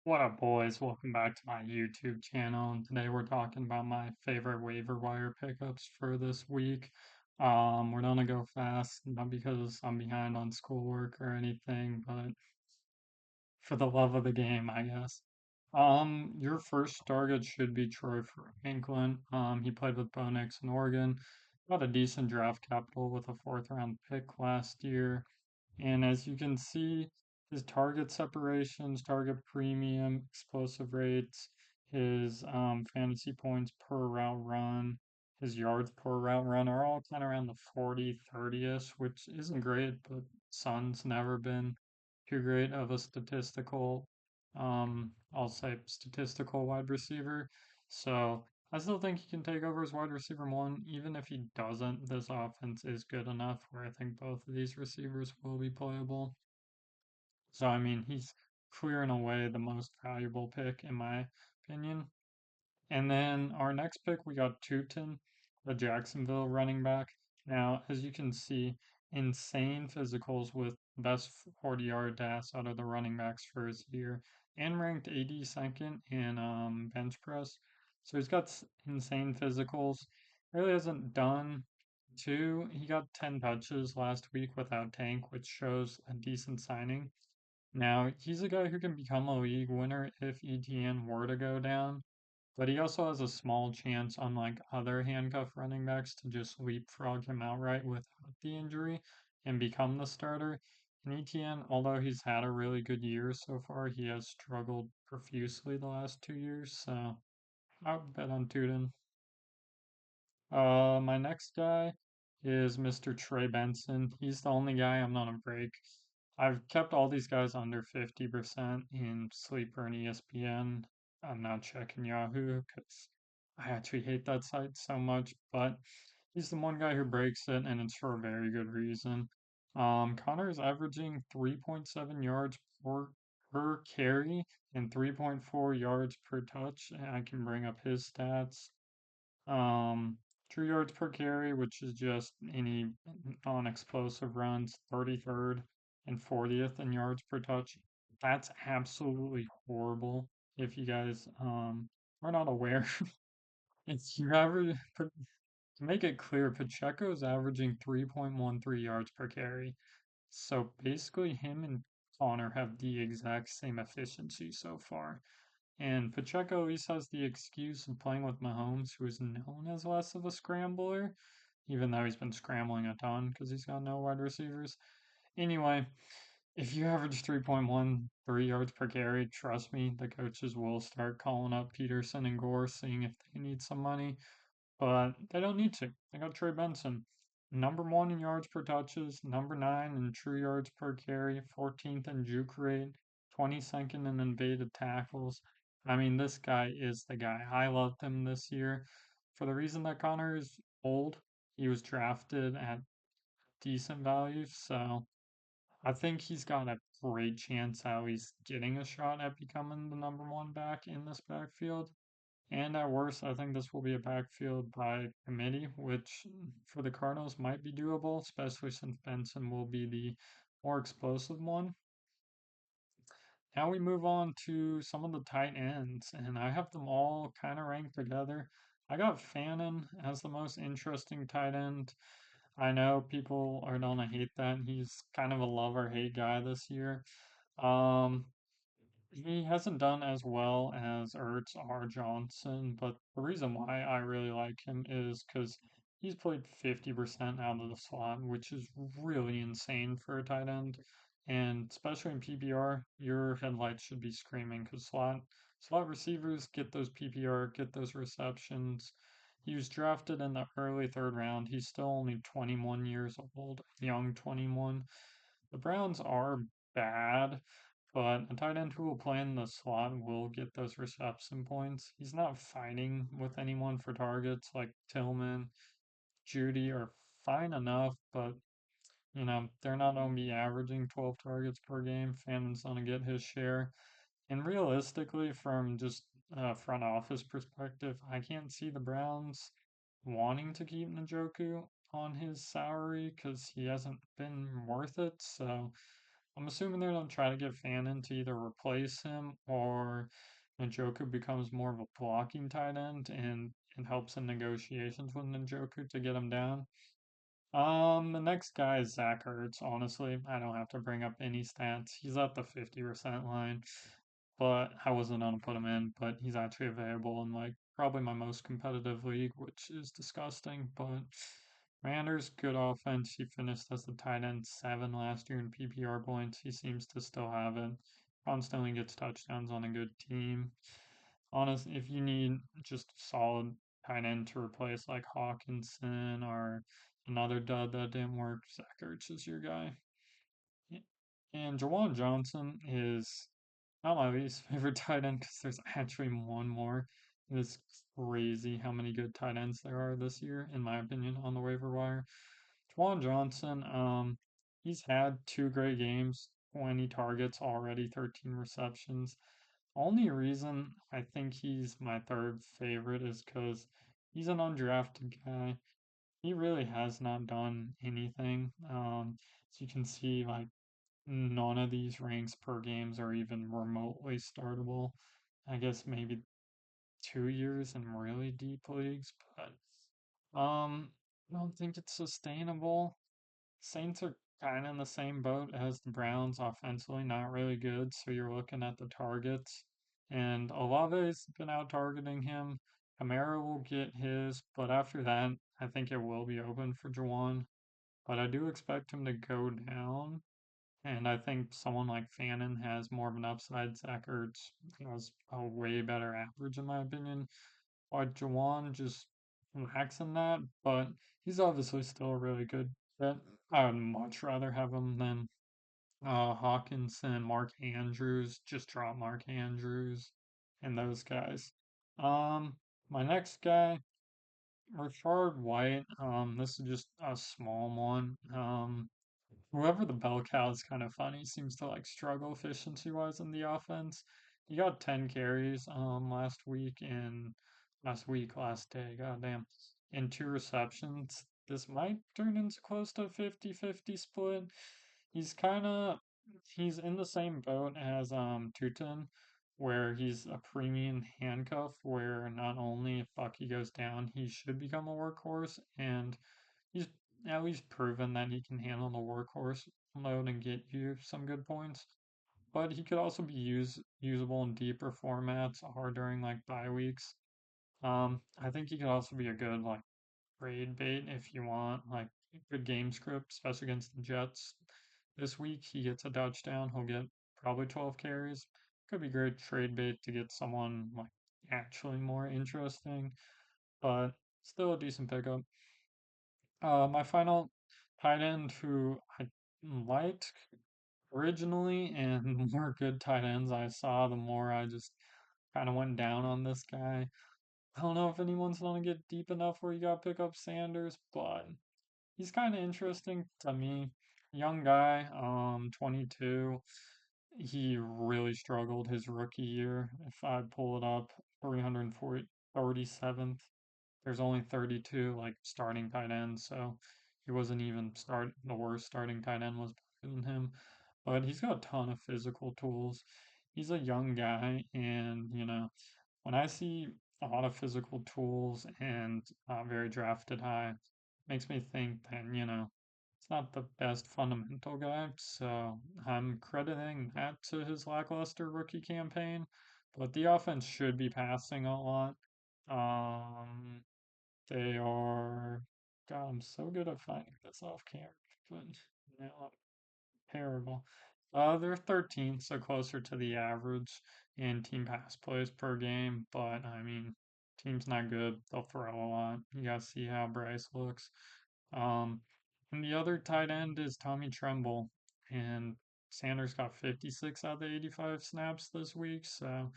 What up, boys? Welcome back to my YouTube channel. And today we're talking about my favorite waiver wire pickups for this week. We're gonna go fast, not because I'm behind on schoolwork or anything, but for the love of the game, I guess. Your first target should be Troy Franklin. He played with Bo Nix in Oregon, got a decent draft capital with a fourth round pick last year. And as you can see, his target separations, target premium, explosive rates, his fantasy points per route run, his yards per route run are all kind of around the 40, 30-ish, which isn't great, but Sun's never been too great of a I'll say statistical wide receiver. So I still think he can take over as wide receiver one. Even if he doesn't, this offense is good enough where I think both of these receivers will be playable. So, I mean, he's clear and away the most valuable pick, in my opinion. And then our next pick, we got Tootin, the Jacksonville running back. Now, as you can see, insane physicals with best 40-yard dash out of the running backs for his year, and ranked 82nd in bench press. So he's got insane physicals. Really hasn't done too. He got 10 touches last week without Tank, which shows a decent signing. Now, he's a guy who can become a league winner if ETN were to go down. But he also has a small chance, unlike other handcuff running backs, to just leapfrog him outright without the injury and become the starter. And ETN, although he's had a really good year so far, he has struggled profusely the last 2 years. So I would bet on Tuden. My next guy is Mr. Trey Benson. He's the only guy I'm not a break. I've kept all these guys under 50% in Sleeper and ESPN. I'm not checking Yahoo because I actually hate that site so much, but he's the one guy who breaks it, and it's for a very good reason. Connor is averaging 3.7 yards per carry and 3.4 yards per touch. And I can bring up his stats. Um, True yards per carry, which is just any non-explosive runs, 33rd and 40th in yards per touch. That's absolutely horrible. If you guys are not aware, it's you average to make it clear, Pacheco's averaging 3.13 yards per carry. So basically, him and Connor have the exact same efficiency so far. And Pacheco at least has the excuse of playing with Mahomes, who is known as less of a scrambler, even though he's been scrambling a ton because he's got no wide receivers. Anyway, if you average 3.13 yards per carry, trust me, the coaches will start calling up Peterson and Gore, seeing if they need some money. But they don't need to. They got Trey Benson. Number one in yards per touches, number nine in true yards per carry, 14th in juke rate, 22nd in invaded tackles. I mean, this guy is the guy. I loved him this year for the reason that Connor is old. He was drafted at decent value, so I think he's got a great chance at least getting a shot at becoming the number one back in this backfield. And at worst, I think this will be a backfield by committee, which for the Cardinals might be doable, especially since Benson will be the more explosive one. Now we move on to some of the tight ends, and I have them all kind of ranked together. I got Fannin as the most interesting tight end. I know people are gonna hate that. He's kind of a love or hate guy this year. Um, he hasn't done as well as Ertz or Johnson, but the reason why I really like him is because he's played 50% out of the slot, which is really insane for a tight end. And especially in PPR, your headlights should be screaming because slot receivers get those PPR, get those receptions. He was drafted in the early third round. He's still only 21 years old, young 21. The Browns are bad, but a tight end who will play in the slot will get those reception points. He's not fighting with anyone for targets like Tillman, Judy are fine enough, but they're not going to be averaging 12 targets per game. Fannon's going to get his share. And realistically, from just a front office perspective, I can't see the Browns wanting to keep Njoku on his salary because he hasn't been worth it. So I'm assuming they're gonna try to get Fannin to either replace him or Njoku becomes more of a blocking tight end and helps in negotiations with Njoku to get him down. The next guy is Zach Ertz. Honestly, I don't have to bring up any stats. He's at the 50% line, but I wasn't gonna put him in. But he's actually available in like probably my most competitive league, which is disgusting. But Commanders, good offense. He finished as the tight end 7 last year in PPR points. He seems to still have it. Constantly gets touchdowns on a good team. Honest, if you need just a solid tight end to replace like Hawkinson or another dud that didn't work, Zach Ertz is your guy. And Jawan Johnson is not my least favorite tight end because there's actually one more. It's crazy how many good tight ends there are this year, in my opinion, on the waiver wire. Jawan Johnson, he's had 2 great games, 20 targets already, 13 receptions. Only reason I think he's my third favorite is because he's an undrafted guy. He really has not done anything. As you can see, like none of these ranks per games are even remotely startable. I guess maybe 2 years in really deep leagues, but I don't think it's sustainable. Saints are kind of in the same boat as the Browns offensively, not really good. So you're looking at the targets, and Olave's been out targeting him. Kamara will get his, but after that, I think it will be open for Jawan. But I do expect him to go down, and I think someone like Fannin has more of an upside. Zach Ertz has a way better average, in my opinion. While Jawan just lacks in that, but he's obviously still a really good fit. I would much rather have him than Hawkinson, Mark Andrews. Just drop Mark Andrews and those guys. Um, my next guy, Rashard White. This is just a small one. Whoever the bell cow is kind of funny. Seems to like struggle efficiency wise in the offense. He got 10 carries last day, goddamn, and 2 receptions. This might turn into close to a 50-50 split. He's kind of he's in the same boat as Tutin, where he's a premium handcuff where not only if Bucky goes down, he should become a workhorse, and he's at least proven that he can handle the workhorse load and get you some good points. But he could also be usable in deeper formats or during like bye weeks. I think he could also be a good like trade bait if you want like a good game script, especially against the Jets. This week he gets a touchdown, he'll get probably 12 carries. Could be great trade bait to get someone like actually more interesting, but still a decent pickup. My final tight end who I liked originally, and the more good tight ends I saw, the more I just kind of went down on this guy. I don't know if anyone's going to get deep enough where you got to pick up Sanders, but he's kind of interesting to me. Young guy, 22. He really struggled his rookie year. If I pull it up, 337th. There's only 32 like starting tight ends, so he wasn't even the worst starting tight end was better than him. But he's got a ton of physical tools. He's a young guy, and when I see a lot of physical tools and very drafted high, makes me think that it's not the best fundamental guy. So I'm crediting that to his lackluster rookie campaign. But the offense should be passing a lot. Um, they are. God, I'm so good at finding this off camera, but no, terrible. They're 13th, so closer to the average in team pass plays per game. But I mean, team's not good. They'll throw a lot. You gotta see how Bryce looks. Um, and the other tight end is Tommy Tremble, and Sanders got 56 out of the 85 snaps this week. So I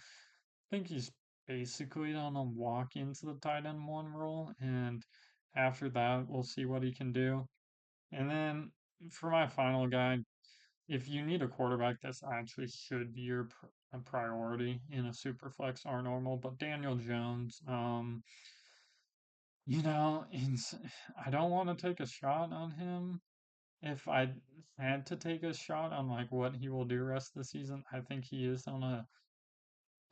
think he's basically gonna walk into the tight end one role, and after that, we'll see what he can do. And then for my final guy, if you need a quarterback, this actually should be your a priority in a super flex or normal. But Daniel Jones, I don't want to take a shot on him, if I had to take a shot on like what he will do rest of the season, I think he is gonna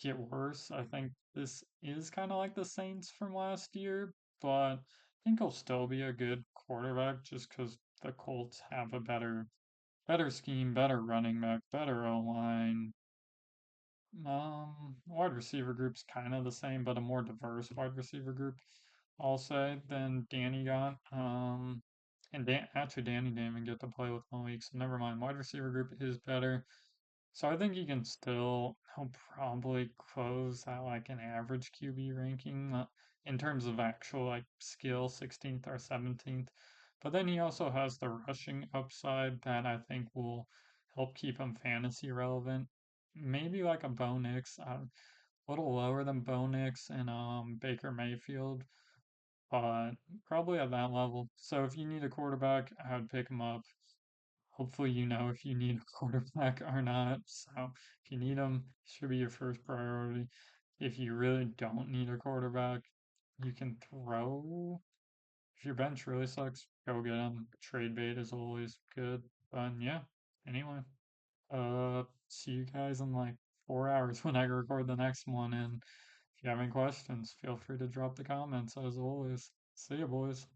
get worse. I think this is kind of like the Saints from last year, but I think he'll still be a good quarterback just because the Colts have a better scheme, better running back, better O line. Wide receiver group's kind of the same, but a more diverse wide receiver group, I'll say, than Danny got. And actually, Danny didn't even get to play with 1 week, so never mind. Wide receiver group is better. So I think he can still, he'll probably close at like an average QB ranking in terms of actual like skill, 16th or 17th. But then he also has the rushing upside that I think will help keep him fantasy relevant. Maybe like a Bo Nix, a little lower than Bo Nix and Baker Mayfield, but probably at that level. So if you need a quarterback, I would pick him up. Hopefully, you know if you need a quarterback or not. So if you need him, should be your first priority. If you really don't need a quarterback, you can throw. If your bench really sucks, go get him. Trade bait is always good. But yeah, anyway, see you guys in like 4 hours when I record the next one. And if you have any questions, feel free to drop the comments as always. See you, boys.